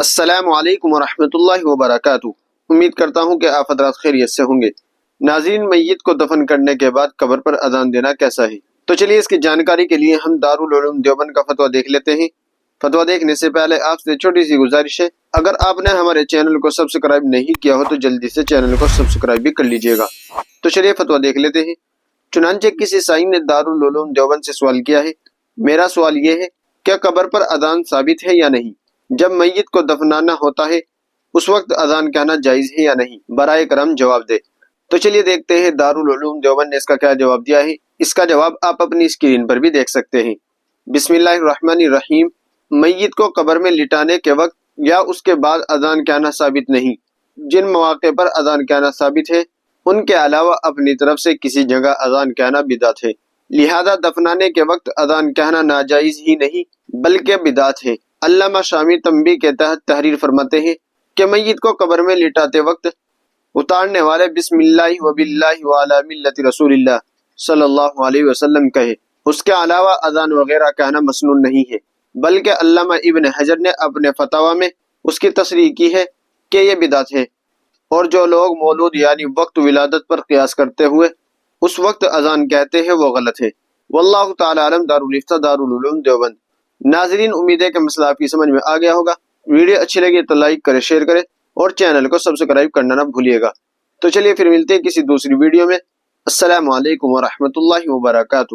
السلام علیکم ورحمۃ اللہ وبرکاتہ۔ امید کرتا ہوں کہ آپ حضرات خیریت سے ہوں گے۔ ناظرین، میت کو دفن کرنے کے بعد قبر پر اذان دینا کیسا ہے؟ تو چلیے اس کی جانکاری کے لیے ہم دارالعلوم دیوبند کا فتویٰ دیکھ لیتے ہیں۔ فتویٰ دیکھنے سے پہلے آپ سے چھوٹی سی گزارش ہے، اگر آپ نے ہمارے چینل کو سبسکرائب نہیں کیا ہو تو جلدی سے چینل کو سبسکرائب بھی کر لیجئے گا۔ تو چلیے فتویٰ دیکھ لیتے ہیں۔ چنانچہ کسی سائن نے دارالعلوم دیوبند سے سوال کیا ہے، میرا سوال یہ ہے، کیا قبر پر اذان ثابت ہے یا نہیں؟ جب میت کو دفنانا ہوتا ہے اس وقت اذان کہنا جائز ہے یا نہیں؟ برائے کرم جواب دے۔ تو چلیے دیکھتے ہیں دارالعلوم دیوبند نے اس کا کیا جواب دیا ہے۔ اس کا جواب آپ اپنی اسکرین پر بھی دیکھ سکتے ہیں۔ بسم اللہ الرحمن الرحیم۔ میت کو قبر میں لٹانے کے وقت یا اس کے بعد اذان کہنا ثابت نہیں۔ جن مواقع پر اذان کہنا ثابت ہے ان کے علاوہ اپنی طرف سے کسی جگہ اذان کہنا بدعت ہے، لہذا دفنانے کے وقت اذان کہنا ناجائز ہی نہیں بلکہ بدعت ہے۔ علامہ شامی تنبیہ کے تحت تحریر فرماتے ہیں کہ میت کو قبر میں لٹاتے وقت اتارنے والے بسم اللہ و باللہ وعلی ملت رسول اللہ صلی اللہ علیہ وسلم کہے، اس کے علاوہ اذان وغیرہ کہنا مسنون نہیں ہے، بلکہ علامہ ابن حجر نے اپنے فتاوی میں اس کی تصریح کی ہے کہ یہ بدعت ہے، اور جو لوگ مولود یعنی وقت ولادت پر قیاس کرتے ہوئے اس وقت اذان کہتے ہیں وہ غلط ہے۔ واللہ تعالی عالم۔ دارالفتہ دارالعلوم دیوبند۔ ناظرین، امید ہے کہ مسئلہ آپ کی سمجھ میں آ گیا ہوگا۔ ویڈیو اچھی لگی تو لائک کرے، شیئر کرے اور چینل کو سبسکرائب کرنا نہ بھولیے گا۔ تو چلیے پھر ملتے ہیں کسی دوسری ویڈیو میں۔ السلام علیکم ورحمۃ اللہ وبرکاتہ۔